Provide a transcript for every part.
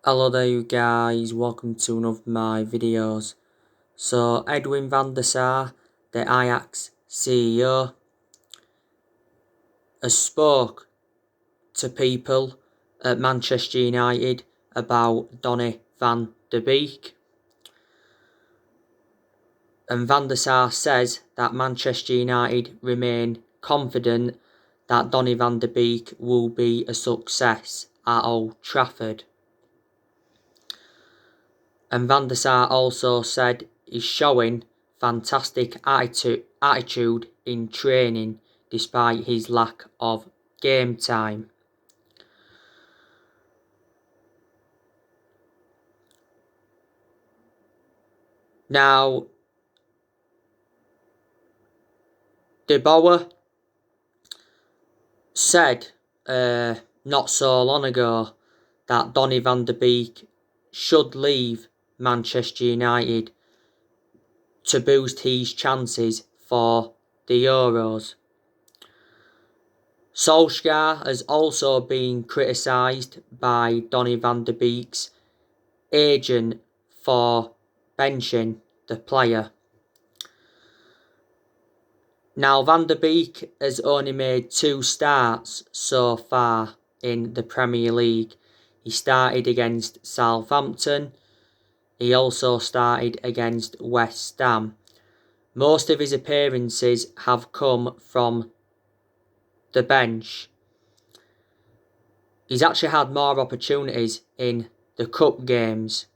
Hello there you guys, welcome to one of my videos. So Edwin van der Sar, the Ajax CEO, has spoke to people at Manchester United about Donny van de Beek. And van der Sar says that Manchester United remain confident that Donny van de Beek will be a success at Old Trafford. And van der Sar also said he's showing fantastic attitude in training despite his lack of game time. Now, De Boer said not so long ago that Donny van de Beek should leave Manchester United to boost his chances for the Euros. Solskjaer has also been criticised by Donny van de Beek's agent for benching the player. Now, Van der Beek has only made 2 starts so far in the Premier League. He started against Southampton. He also started against West Ham. Most of his appearances have come from the bench. He's actually had more opportunities in the cup games.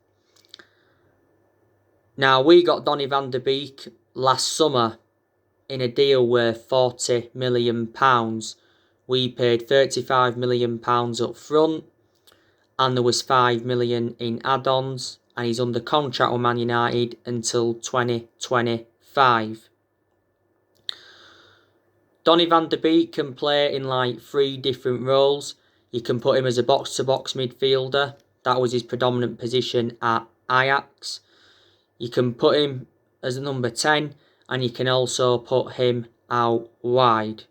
Now, we got Donny van der Beek last summer in a deal worth £40 million. We paid £35 million up front, and there was £5 million in add-ons, and he's under contract with Man United until 2025. Donny van der Beek can play in like 3 different roles. You can put him as a box-to-box midfielder. That was his predominant position at Ajax. You can put him as a number 10, and you can also put him out wide.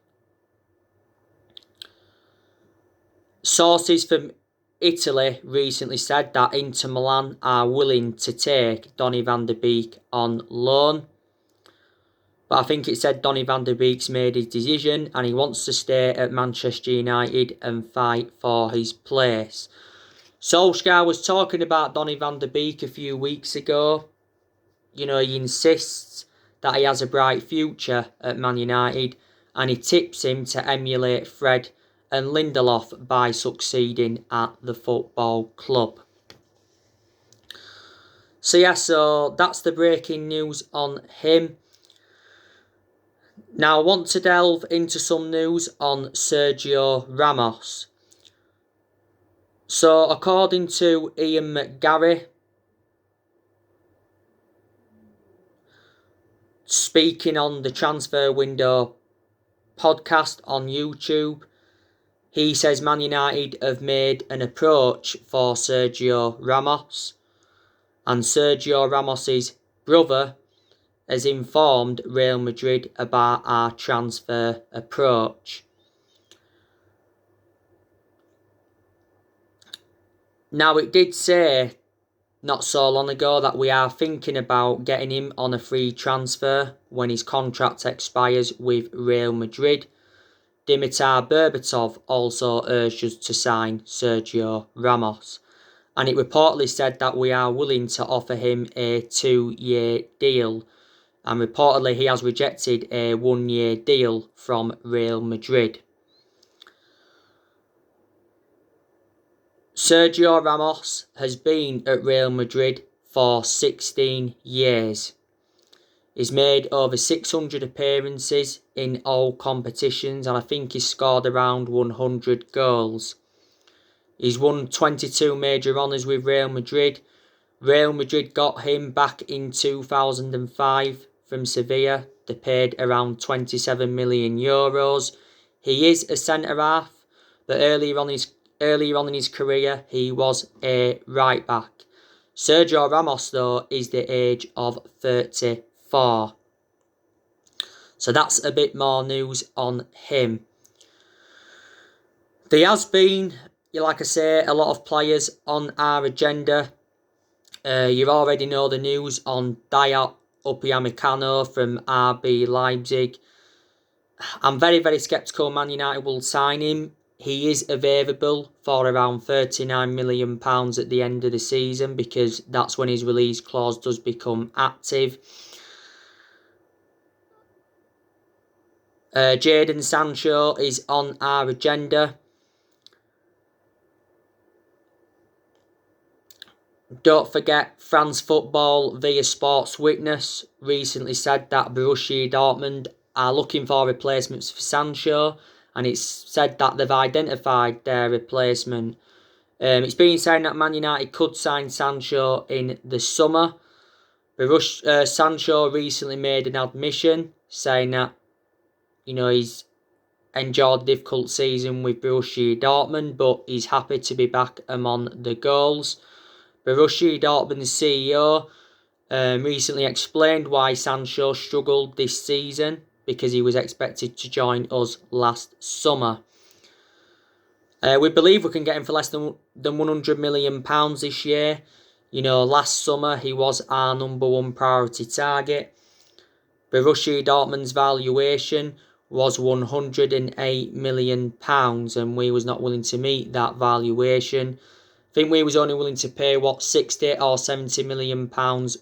Sources from Italy recently said that Inter Milan are willing to take Donny van der Beek on loan. But I think it said Donny van der Beek's made his decision and he wants to stay at Manchester United and fight for his place. Solskjaer was talking about Donny van der Beek a few weeks ago. You know, he insists that he has a bright future at Man United, and he tips him to emulate Fred and Lindelof by succeeding at the football club. So that's the breaking news on him. Now I want to delve into some news on Sergio Ramos. So according to Ian McGarry, speaking on the Transfer Window podcast on YouTube, he says Man United have made an approach for Sergio Ramos, and Sergio Ramos's brother has informed Real Madrid about our transfer approach. Now, it did say not so long ago that we are thinking about getting him on a free transfer when his contract expires with Real Madrid. Dimitar Berbatov also urged us to sign Sergio Ramos, and it reportedly said that we are willing to offer him a 2-year deal, and reportedly he has rejected a 1-year deal from Real Madrid. Sergio Ramos has been at Real Madrid for 16 years. He's made over 600 appearances in all competitions, and I think he's scored around 100 goals. He's won 22 major honours with Real Madrid. Real Madrid got him back in 2005 from Sevilla. They paid around €27 million. He is a centre-half, but earlier on in his career, he was a right-back. Sergio Ramos, though, is the age of 34. So that's a bit more news on him. There has been, like I say, a lot of players on our agenda. You already know the news on Dayot Upamecano from RB Leipzig. I'm very, very sceptical Man United will sign him. He is available for around £39 million at the end of the season, because that's when his release clause does become active. Jadon Sancho is on our agenda. Don't forget, France Football via Sports Witness recently said that Borussia Dortmund are looking for replacements for Sancho, and it's said that they've identified their replacement. It's been said that Man United could sign Sancho in the summer. Sancho recently made an admission saying that, he's enjoyed a difficult season with Borussia Dortmund, but he's happy to be back among the goals. Borussia Dortmund's CEO recently explained why Sancho struggled this season, because he was expected to join us last summer. We believe we can get him for less than £100 million this year. Last summer he was our number one priority target. Borussia Dortmund's valuation was £108 million, and we was not willing to meet that valuation. I think we was only willing to pay 60 or £70 million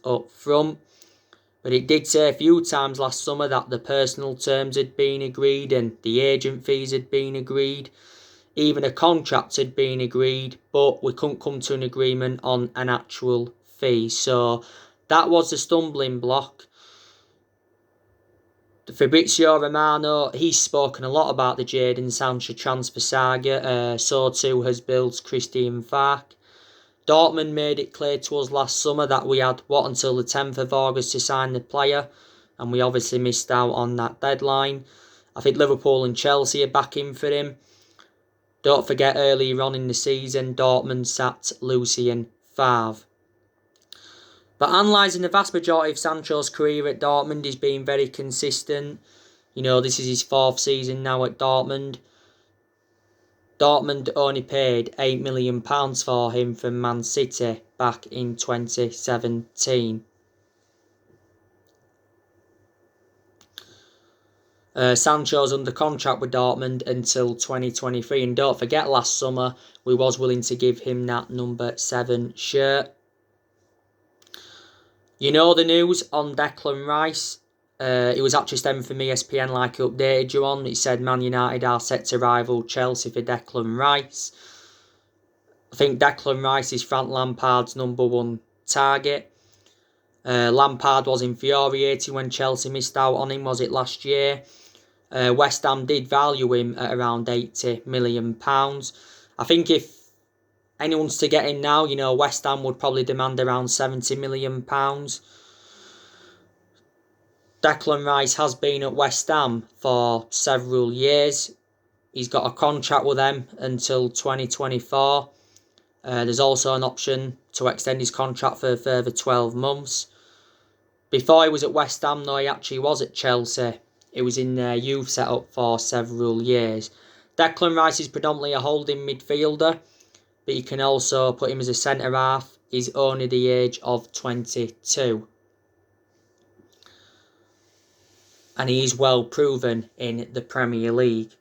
up front. But it did say a few times last summer that the personal terms had been agreed and the agent fees had been agreed. Even a contract had been agreed, but we couldn't come to an agreement on an actual fee. So that was the stumbling block. Fabrizio Romano, he's spoken a lot about the Jadon Sancho transfer saga. So too has Bill's Christian Falk. Dortmund made it clear to us last summer that we had until the 10th of August to sign the player, and we obviously missed out on that deadline. I think Liverpool and Chelsea are back in for him. Don't forget, earlier on in the season, Dortmund sacked Lucien Favre. But analysing the vast majority of Sancho's career at Dortmund, he's been very consistent. This is his fourth season now at Dortmund. Dortmund only paid £8 million for him from Man City back in 2017. Sancho's under contract with Dortmund until 2023. And don't forget, last summer we was willing to give him that number 7 shirt. The news on Declan Rice. It was actually stemming from ESPN, like I updated you on. It said Man United are set to rival Chelsea for Declan Rice. I think Declan Rice is Frank Lampard's number one target. Lampard was infuriated when Chelsea missed out on him, was it last year? West Ham did value him at around £80 million. I think if anyone's to get him now, West Ham would probably demand around £70 million. Declan Rice has been at West Ham for several years. He's got a contract with them until 2024. There's also an option to extend his contract for a further 12 months. Before he was at West Ham, though, he actually was at Chelsea. He was in their youth setup for several years. Declan Rice is predominantly a holding midfielder, but you can also put him as a centre-half. He's only the age of 22. And he is well proven in the Premier League.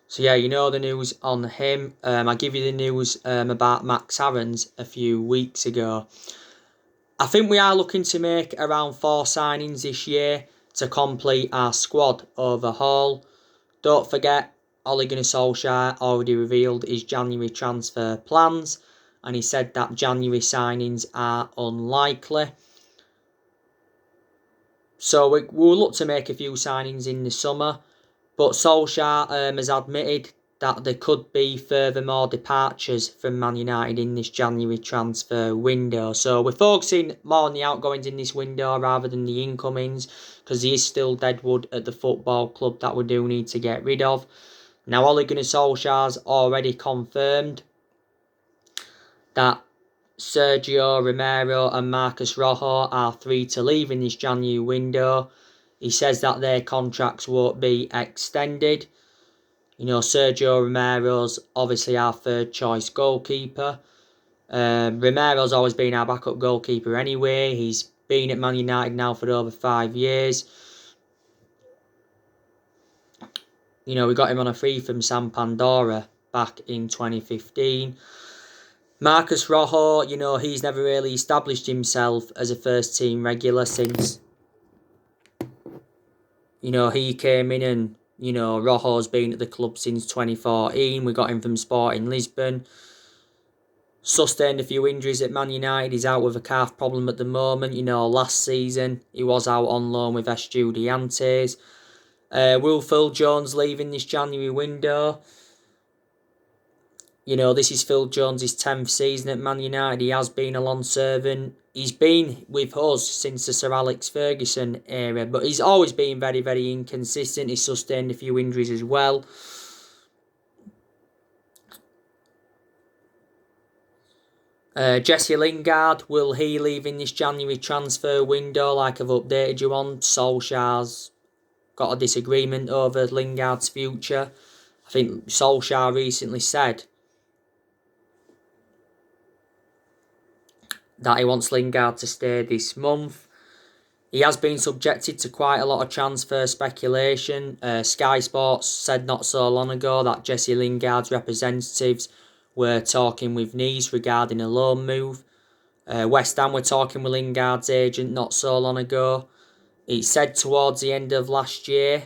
So yeah, the news on him. I give you the news about Max Aarons a few weeks ago. I think we are looking to make around 4 signings this year to complete our squad overhaul. Don't forget, Ole Gunnar Solskjaer already revealed his January transfer plans, and he said that January signings are unlikely. So we'll look to make a few signings in the summer. But Solskjaer has admitted that there could be furthermore departures from Man United in this January transfer window. So we're focusing more on the outgoings in this window rather than the incomings, because there is still deadwood at the football club that we do need to get rid of. Now, Ole Gunnar Solskjaer's already confirmed that Sergio, Romero and Marcus Rojo are 3 to leave in this January window. He says that their contracts won't be extended. You know, Sergio Romero's obviously our third choice goalkeeper. Romero's always been our backup goalkeeper anyway. He's been at Man United now for over 5 years. You know, we got him on a free from San Pandora back in 2015. Marcus Rojo, you know, he's never really established himself as a first team regular since, you know, he came in and, you know, Rojo's been at the club since 2014. We got him from Sporting Lisbon. Sustained a few injuries at Man United. He's out with a calf problem at the moment. You know, last season he was out on loan with Estudiantes. Will Phil Jones leaving this January window? You know, this is Phil Jones' 10th season at Man United. He has been a long servant. He's been with us since the Sir Alex Ferguson era, but he's always been very, very inconsistent. He's sustained a few injuries as well. Jesse Lingard, will he leave in this January transfer window like I've updated you on? Solskjaer's got a disagreement over Lingard's future. I think Solskjaer recently said that he wants Lingard to stay this month. He has been subjected to quite a lot of transfer speculation. Sky Sports said not so long ago that Jesse Lingard's representatives were talking with Nice regarding a loan move. West Ham were talking with Lingard's agent not so long ago. It said towards the end of last year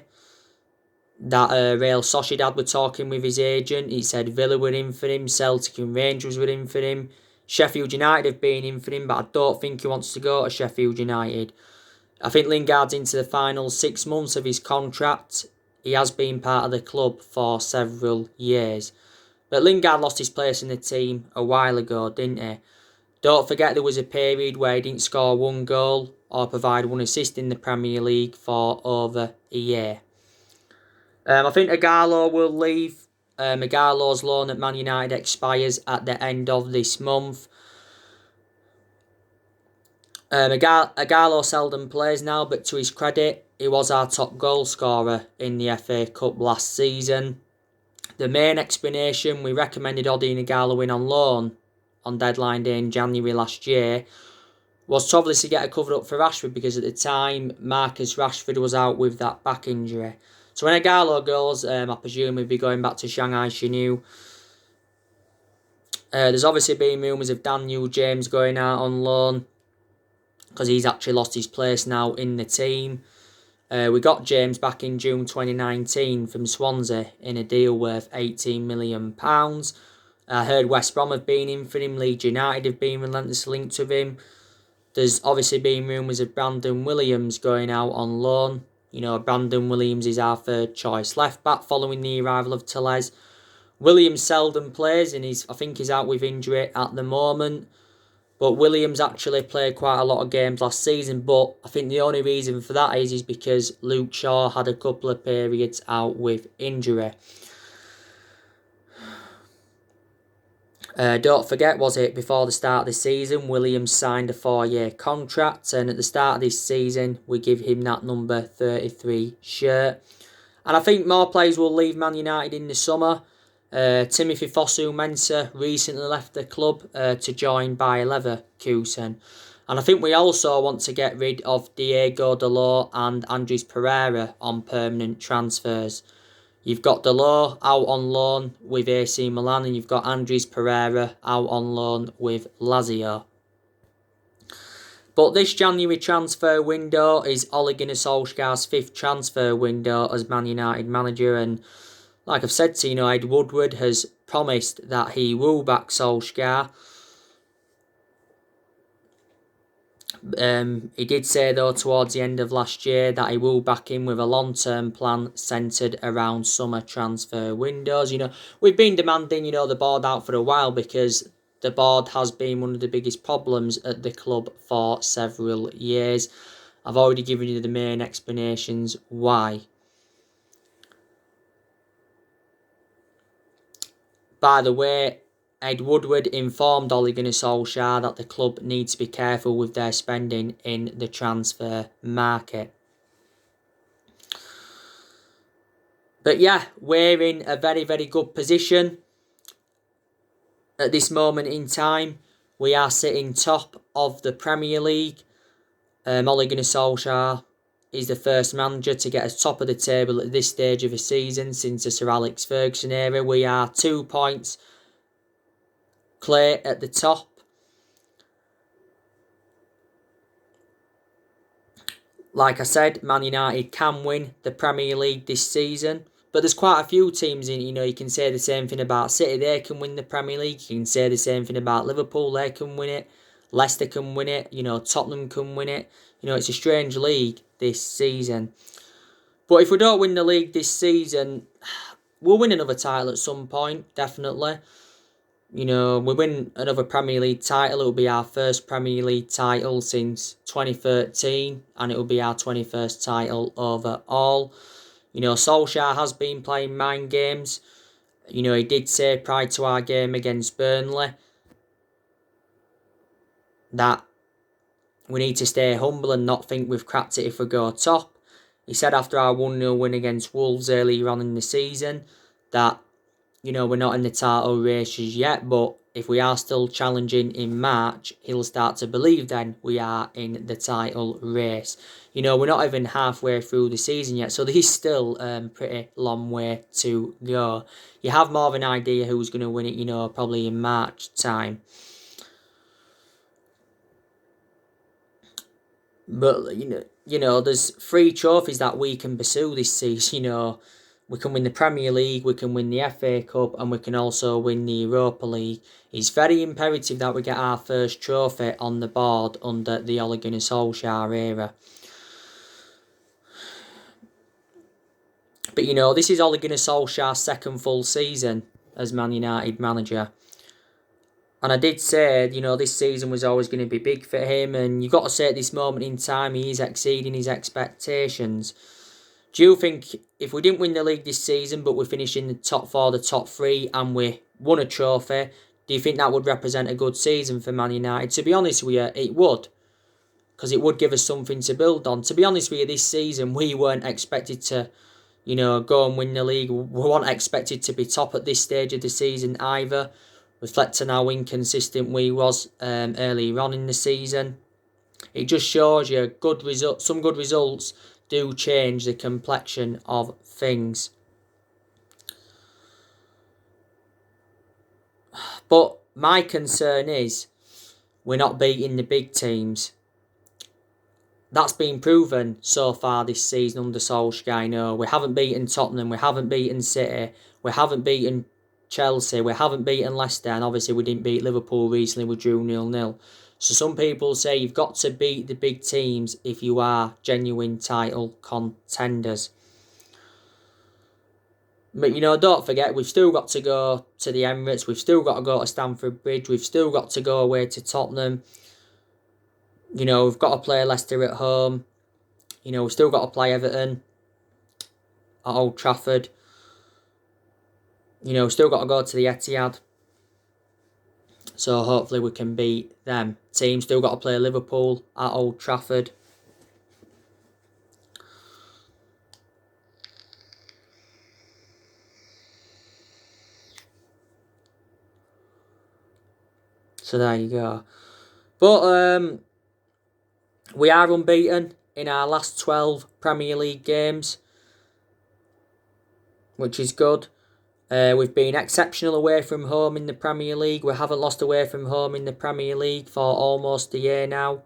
that Real Sociedad were talking with his agent. He said Villa were in for him, Celtic and Rangers were in for him. Sheffield United have been in for him, but I don't think he wants to go to Sheffield United. I think Lingard's into the final 6 months of his contract. He has been part of the club for several years. But Lingard lost his place in the team a while ago, didn't he? Don't forget there was a period where he didn't score 1 goal or provide 1 assist in the Premier League for over a year. I think Ighalo will leave. Ighalo's loan at Man United expires at the end of this month. Ighalo seldom plays now, but to his credit, he was our top goal scorer in the FA Cup last season. The main explanation, we recommended Odion Ighalo in on loan on deadline day in January last year, was to obviously get a cover up for Rashford, because at the time Marcus Rashford was out with that back injury. So when Ighalo goes, I presume he'll be going back to Shanghai Shenhua. There's obviously been rumours of Daniel James going out on loan, because he's actually lost his place now in the team. We got James back in June 2019 from Swansea in a deal worth £18 million. I heard West Brom have been in for him, Leeds United have been relentlessly linked with him. There's obviously been rumours of Brandon Williams going out on loan. You know, Brandon Williams is our third choice left back following the arrival of Tellez. Williams seldom plays and I think he's out with injury at the moment. But Williams actually played quite a lot of games last season. But I think the only reason for that is because Luke Shaw had a couple of periods out with injury. Don't forget, was it before the start of the season, Williams signed a 4-year contract, and at the start of this season, we give him that number 33 shirt. And I think more players will leave Man United in the summer. Timothy Fosu-Mensah recently left the club to join Bayer Leverkusen. And I think we also want to get rid of Diego Dalot and Andres Pereira on permanent transfers. You've got Dalot out on loan with AC Milan, and you've got Andres Pereira out on loan with Lazio. But this January transfer window is Ole Gunnar Solskjaer's 5th transfer window as Man United manager, and like I've said to you, Ed Woodward has promised that he will back Solskjaer. He did say though towards the end of last year that he will back him with a long-term plan centred around summer transfer windows. You know, we've been demanding, the board out for a while, because the board has been one of the biggest problems at the club for several years. I've already given you the main explanations why. By the way, Ed Woodward informed Ole Gunnar Solskjaer that the club needs to be careful with their spending in the transfer market. But yeah, we're in a very, very good position at this moment in time. We are sitting top of the Premier League. Ole Gunnar Solskjaer is the first manager to get us top of the table at this stage of the season since the Sir Alex Ferguson era. We are 2 points clear at the top. Like I said, Man United can win the Premier League this season. But there's quite a few teams in, you can say the same thing about City, they can win the Premier League. You can say the same thing about Liverpool, they can win it. Leicester can win it, Tottenham can win it. It's a strange league this season. But if we don't win the league this season, we'll win another title at some point, definitely. We win another Premier League title. It'll be our first Premier League title since 2013, and it'll be our 21st title overall. Solskjaer has been playing mind games. He did say prior to our game against Burnley that we need to stay humble and not think we've cracked it if we go top. He said after our 1-0 win against Wolves earlier on in the season that, we're not in the title races yet, but if we are still challenging in March, he'll start to believe then we are in the title race. We're not even halfway through the season yet, so there's still a pretty long way to go. You have more of an idea who's going to win it, probably in March time. But, there's 3 trophies that we can pursue this season, We can win the Premier League, we can win the FA Cup, and we can also win the Europa League. It's very imperative that we get our first trophy on the board under the Ole Gunnar Solskjaer era. But, this is Ole Gunnar Solskjaer's second full season as Man United manager. And I did say, this season was always going to be big for him. And you've got to say at this moment in time, he is exceeding his expectations. Do you think if we didn't win the league this season, but we finished in the top 4, the top 3, and we won a trophy, do you think that would represent a good season for Man United? To be honest with you, it would. Because it would give us something to build on. To be honest with you, this season, we weren't expected to, go and win the league. We weren't expected to be top at this stage of the season either, reflecting how inconsistent we was earlier on in the season. It just shows you some good results do change the complexion of things. But my concern is we're not beating the big teams. That's been proven so far this season under Solskjaer. No, we haven't beaten Tottenham, we haven't beaten City, we haven't beaten Chelsea, we haven't beaten Leicester, and obviously we didn't beat Liverpool recently, we drew 0-0. So some people say you've got to beat the big teams if you are genuine title contenders. But, don't forget, we've still got to go to the Emirates, we've still got to go to Stamford Bridge, we've still got to go away to Tottenham. We've got to play Leicester at home. We've still got to play Everton at Old Trafford. We've still got to go to the Etihad. So hopefully we can beat them teams. Still got to play Liverpool at Old Trafford. So there you go. But we are unbeaten in our last 12 Premier League games, which is good. We've been exceptional away from home in the Premier League. We haven't lost away from home in the Premier League for almost a year now.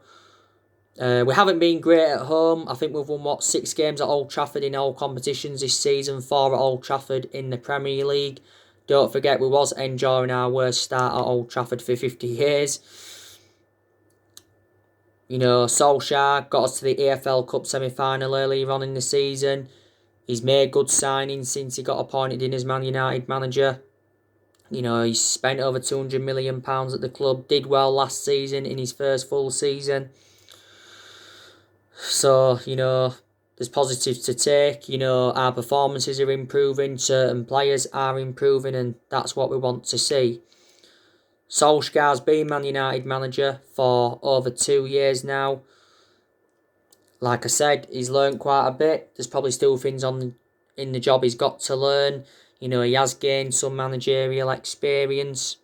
We haven't been great at home. I think we've won, 6 games at Old Trafford in all competitions this season, 4 at Old Trafford in the Premier League. Don't forget, we was enjoying our worst start at Old Trafford for 50 years. Solskjaer got us to the EFL Cup semi-final earlier on in the season. He's made good signings since he got appointed in as Man United manager. He's spent over £200 million at the club. Did well last season in his first full season. So, there's positives to take. Our performances are improving. Certain players are improving, and that's what we want to see. Solskjaer's been Man United manager for over 2 years now. Like I said, he's learned quite a bit. There's probably still things in the job he's got to learn. You know, he has gained some managerial experience.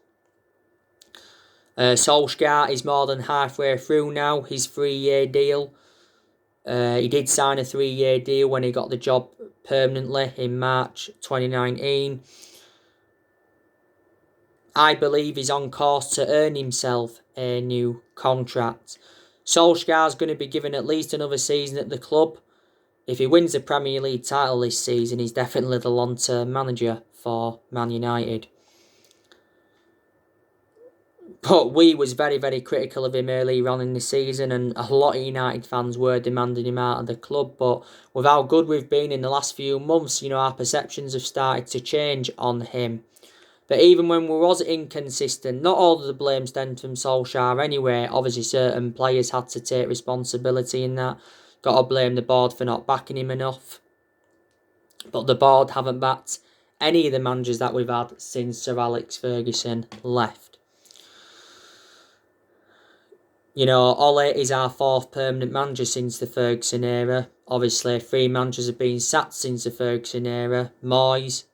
Solskjaer is more than halfway through now his 3-year deal. He did sign a 3-year deal when he got the job permanently in March 2019. I believe he's on course to earn himself a new contract. Solskjaer's going to be given at least another season at the club. If he wins the Premier League title this season, he's definitely the long-term manager for Man United. But we was very, very critical of him earlier on in the season, and a lot of United fans were demanding him out of the club. But with how good we've been in the last few months, you know, our perceptions have started to change on him. But even when we was inconsistent, not all of the blame stemmed from Solskjaer anyway. Obviously, certain players had to take responsibility in that. Got to blame the board for not backing him enough. But the board haven't backed any of the managers that we've had since Sir Alex Ferguson left. You know, Ole is our 4th permanent manager since the Ferguson era. Obviously, 3 managers have been sacked since the Ferguson era. Moyes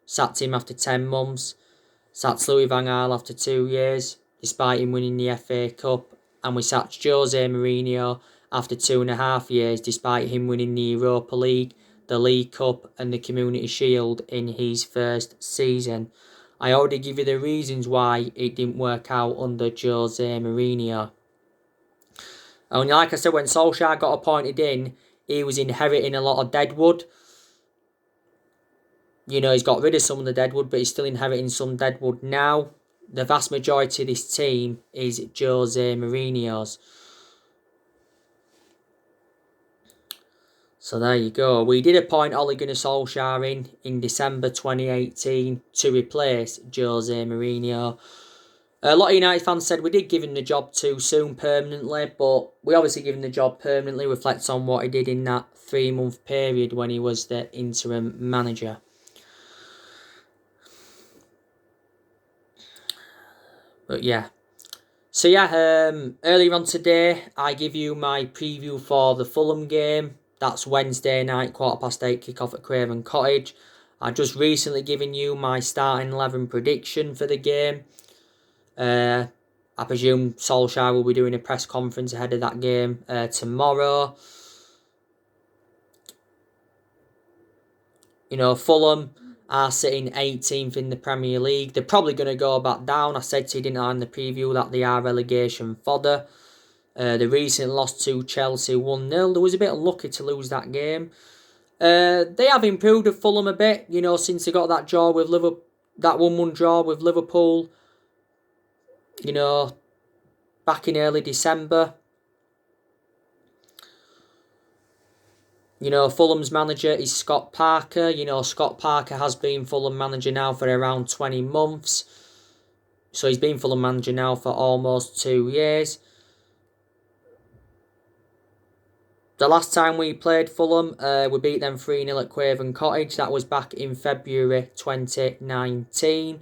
sacked him after 10 months. Sacked Louis van Gaal after 2 years, despite him winning the FA Cup. And we sacked Jose Mourinho after 2.5 years, despite him winning the Europa League, the League Cup and the Community Shield in his first season. I already give you the reasons why it didn't work out under Jose Mourinho. And like I said, when Solskjaer got appointed in, he was inheriting a lot of deadwood. You know, he's got rid of some of the deadwood, but he's still inheriting some deadwood now. The vast majority of this team is Jose Mourinho's. So there you go. We did appoint Ole Gunnar Solskjaer in December 2018 to replace Jose Mourinho. A lot of United fans said we did give him the job too soon permanently, but we obviously give him the job permanently, reflects on what he did in that 3-month period when he was the interim manager. But yeah. So yeah, earlier on today, I give you my preview for the Fulham game. That's Wednesday night, 8:15 kick-off at Craven Cottage. I just recently given you my starting 11 prediction for the game. I presume Solskjaer will be doing a press conference ahead of that game tomorrow. You know, Fulham are sitting 18th in the Premier League. They're probably going to go back down. I said to you, didn't I, in the preview, that they are relegation fodder. They recently lost to Chelsea 1-0. They was a bit unlucky to lose that game. They have improved at Fulham a bit, you know, since they got that draw with Liverpool, that 1-1 draw with Liverpool. You know, back in early December. You know, Fulham's manager is Scott Parker. You know, Scott Parker has been Fulham manager now for around 20 months. So he's been Fulham manager now for almost 2 years. The last time we played Fulham, we beat them 3-0 at Craven Cottage. That was back in February 2019.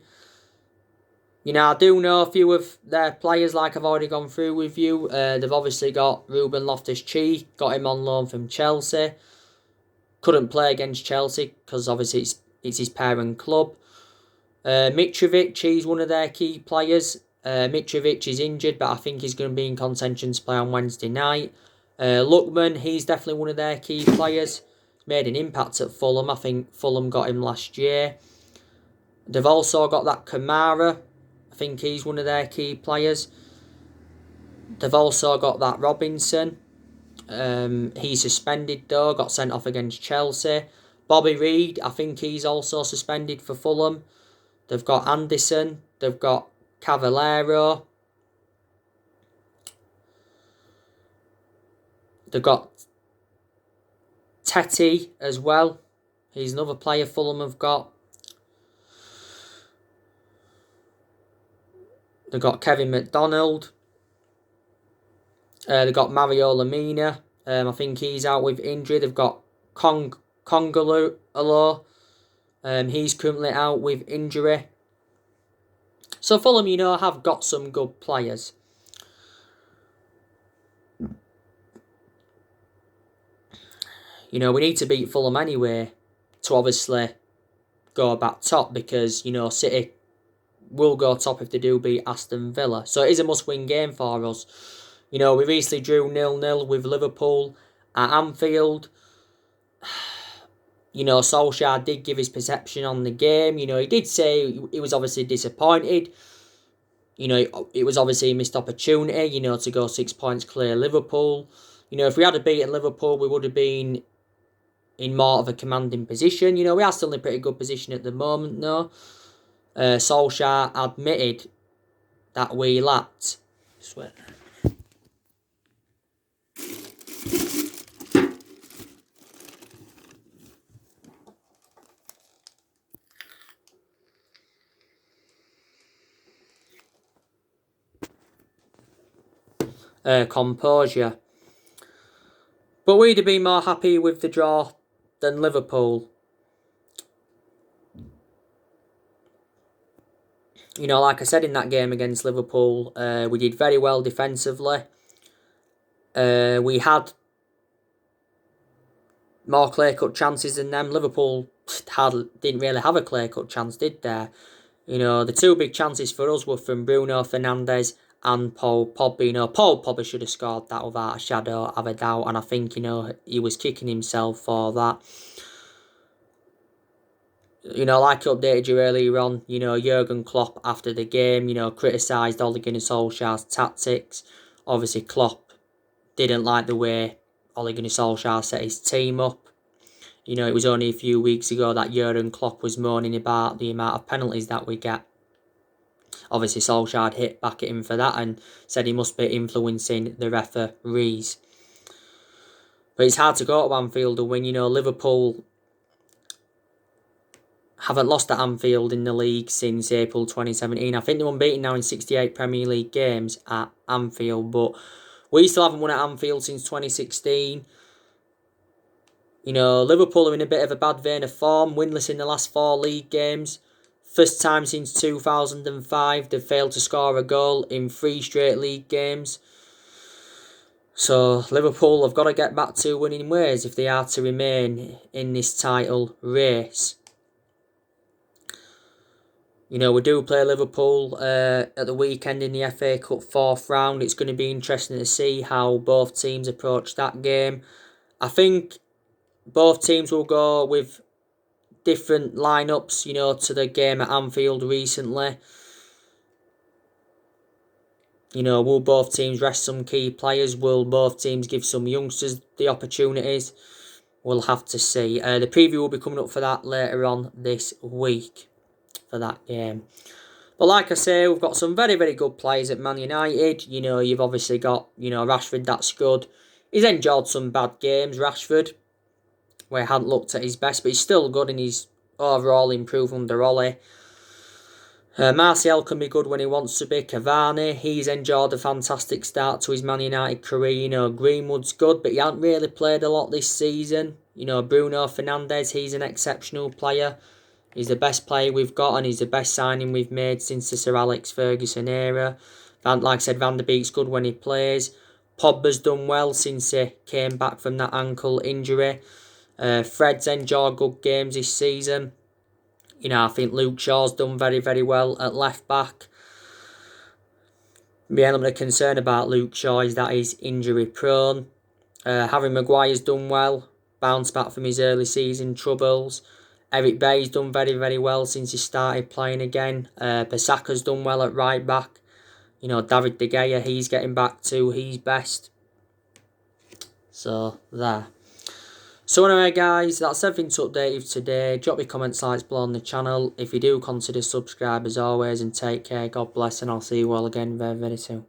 You know, I do know a few of their players, like I've already gone through with you. They've obviously got Ruben Loftus-Cheek, got him on loan from Chelsea. Couldn't play against Chelsea because obviously it's his parent club. Mitrovic, he's one of their key players. Mitrovic is injured, but I think he's going to be in contention to play on Wednesday night. Lookman, he's definitely one of their key players. Made an impact at Fulham. I think Fulham got him last year. They've also got that Kamara. I think he's one of their key players. They've also got that Robinson. He's suspended though, got sent off against Chelsea. Bobby Reid, I think he's also suspended for Fulham. They've got Anderson. They've got Cavallero. They've got Teti as well. He's another player Fulham have got. They've got Kevin McDonald. They've got Mario Lemina. I think he's out with injury. They've got Congolo. He's currently out with injury. So Fulham, you know, have got some good players. You know, we need to beat Fulham anyway to obviously go back top, because, you know, City will go top if they do beat Aston Villa. So it is a must-win game for us. You know, we recently drew 0-0 with Liverpool at Anfield. You know, Solskjaer did give his perception on the game. You know, he did say he was obviously disappointed. You know, it was obviously a missed opportunity, you know, to go 6 points clear Liverpool. You know, if we had beaten Liverpool, we would have been in more of a commanding position. You know, we are still in a pretty good position at the moment, though. Solskjaer admitted that we lacked. Sweat. Composure. But we'd have been more happy with the draw than Liverpool. You know, like I said in that game against Liverpool, we did very well defensively. We had more clear-cut chances than them. Liverpool didn't really have a clear-cut chance, did they? You know, the two big chances for us were from Bruno Fernandes and Paul Pogba. You know, Paul Pogba should have scored that without a shadow of a doubt, and I think, you know, he was kicking himself for that. You know, like I updated you earlier on, you know, Jurgen Klopp after the game, you know, criticised Ole Gunnar Solskjaer's tactics. Obviously, Klopp didn't like the way Ole Gunnar Solskjaer set his team up. You know, it was only a few weeks ago that Jurgen Klopp was moaning about the amount of penalties that we get. Obviously, Solskjaer hit back at him for that and said he must be influencing the referees. But it's hard to go to Anfield and win. You know, Liverpool haven't lost at Anfield in the league since April 2017. I think they're unbeaten now in 68 Premier League games at Anfield, but we still haven't won at Anfield since 2016. You know, Liverpool are in a bit of a bad vein of form, winless in the last 4 league games. First time since 2005 they've failed to score a goal in 3 straight league games. So Liverpool have got to get back to winning ways if they are to remain in this title race. You know, we do play Liverpool at the weekend in the FA Cup 4th round. It's going to be interesting to see how both teams approach that game. I think both teams will go with different lineups, you know, to the game at Anfield recently. You know, will both teams rest some key players? Will both teams give some youngsters the opportunities? We'll have to see. The preview will be coming up for that later on this week for that game. But like I say, we've got some very, very good players at Man United. You know, you've obviously got, you know, Rashford, that's good. He's enjoyed some bad games, Rashford, where he hadn't looked at his best, but he's still good and he's overall improved under Ole. Martial can be good when he wants to be. Cavani, he's enjoyed a fantastic start to his Man United career. You know, Greenwood's good, but he hasn't really played a lot this season. You know, Bruno Fernandes, he's an exceptional player. He's the best player we've got and he's the best signing we've made since the Sir Alex Ferguson era. Like I said, Van der Beek's good when he plays. Pogba's done well since he came back from that ankle injury. Fred's enjoyed good games this season. You know, I think Luke Shaw's done very, very well at left back. The element of concern about Luke Shaw is that he's injury prone. Harry Maguire's done well, bounced back from his early season troubles. Eric Bay's done very, very well since he started playing again. Bissaka's done well at right back. You know, David De Gea, he's getting back to his best. So, there. So anyway guys, that's everything to update you today. Drop your comments, likes below on the channel. If you do, consider subscribe as always, and take care. God bless, and I'll see you all again very, very soon.